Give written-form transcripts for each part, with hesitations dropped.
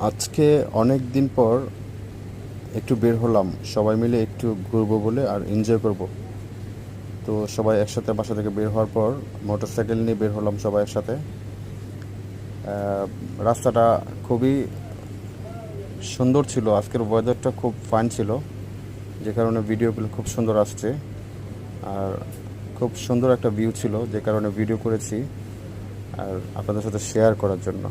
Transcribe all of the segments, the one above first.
আজকে অনেক দিন পর একটু বের হলাম, সবাই মিলে একটু ঘুরবো বলে আর এনজয় করব। তো সবাই একসাথে বাসা থেকে বের হওয়ার পর মোটরসাইকেল নিয়ে বের হলাম সবাই একসাথে। রাস্তাটা খুবই সুন্দর ছিল, আজকের ওয়েদারটা খুব ফাইন ছিল, যে কারণে ভিডিওগুলো খুব সুন্দর আসছে। আর খুব সুন্দর একটা ভিউ ছিল, যে কারণে ভিডিও করেছি আর আপনাদের সাথে শেয়ার করার জন্য।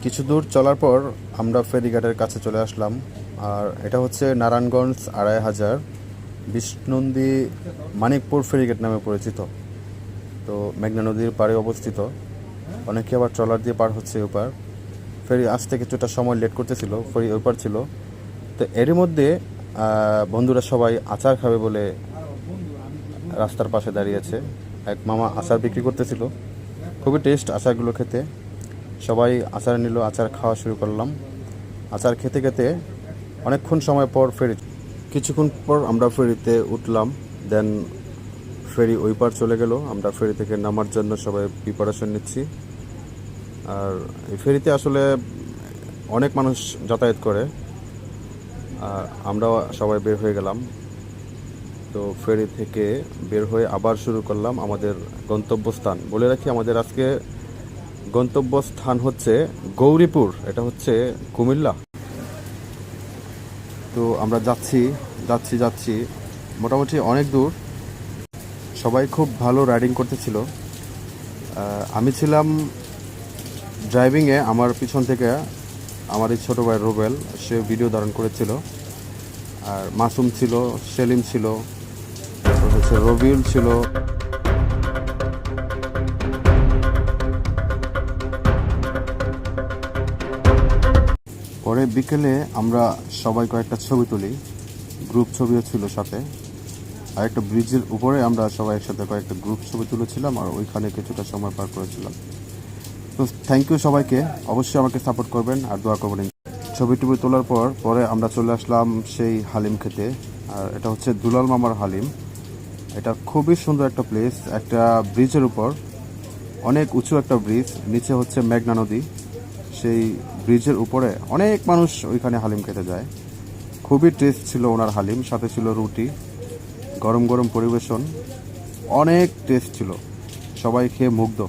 কিছু দূর চলার পর আমরা ফেরিঘাটের কাছে চলে আসলাম। আর এটা হচ্ছে নারায়ণগঞ্জ ২৫০০ বিষ্ণুনদী মানিকপুর ফেরিঘাট নামে পরিচিত। তো মেঘনা নদীর পাড়ে অবস্থিত। অনেকে আবার ট্রলার দিয়ে পার হচ্ছে ওপার। ফেরি আসতে কিছুটা সময় লেট করতেছিল, ফেরি ওপার ছিল। তো এরই মধ্যে বন্ধুরা সবাই আচার খাবে বলে রাস্তার পাশে দাঁড়িয়েছে। এক মামা আচার বিক্রি করতেছিল, খুবই টেস্ট আচারগুলো খেতে। সবাই আচার নিল, আচার খাওয়া শুরু করলাম। আচার খেতে খেতে অনেকক্ষণ সময় পর কিছুক্ষণ পর আমরা ফেরিতে উঠলাম। দেন ফেরি ওই পার চলে গেল, আমরা ফেরি থেকে নামার জন্য সবাই প্রিপারেশন নিচ্ছি। আর এই ফেরিতে আসলে অনেক মানুষ যাতায়াত করে, আর আমরা সবাই বের হয়ে গেলাম। তো ফেরি থেকে বের হয়ে আবার শুরু করলাম আমাদের গন্তব্যস্থান। বলে রাখি, আমাদের আজকে গন্তব্যস্থান হচ্ছে গৌরীপুর, এটা হচ্ছে কুমিল্লা। তো আমরা যাচ্ছি যাচ্ছি যাচ্ছি মোটামুটি অনেক দূর। সবাই খুব ভালো রাইডিং করতেছিল। আমি ছিলাম ড্রাইভিংয়ে, আমার পিছন থেকে আমার এই ছোটো ভাই রুবেল, সে ভিডিও ধারণ করেছিল। আর মাসুম ছিল, সেলিম ছিল, তারপর হচ্ছে রবিউল ছিল। পরে বিকেলে আমরা সবাই কয়েকটা ছবি তুলি, গ্রুপ ছবিও ছিল সাথে। আর একটা ব্রিজের উপরে আমরা সবাই একসাথে কয়েকটা গ্রুপ ছবি তুলেছিলাম, আর ওইখানে কিছুটা সময় পার করেছিলাম। তো থ্যাংক ইউ সবাইকে, অবশ্যই আমাকে সাপোর্ট করবেন আর দোয়া করবেন। ছবি টবি তোলার পরে আমরা চলে আসলাম সেই হালিম খেতে। আর এটা হচ্ছে দুলাল মামার হালিম। এটা খুবই সুন্দর একটা প্লেস, একটা ব্রিজের উপর, অনেক উঁচু একটা ব্রিজ, নিচে হচ্ছে মেঘনা নদী। সেই ব্রিজের উপরে অনেক মানুষ ওইখানে হালিম খেতে যায়। খুবই টেস্ট ছিল ওনার হালিম, সাথে ছিল রুটি, গরম গরম পরিবেশন, অনেক টেস্ট ছিল। সবাই খেয়ে মুগ্ধ।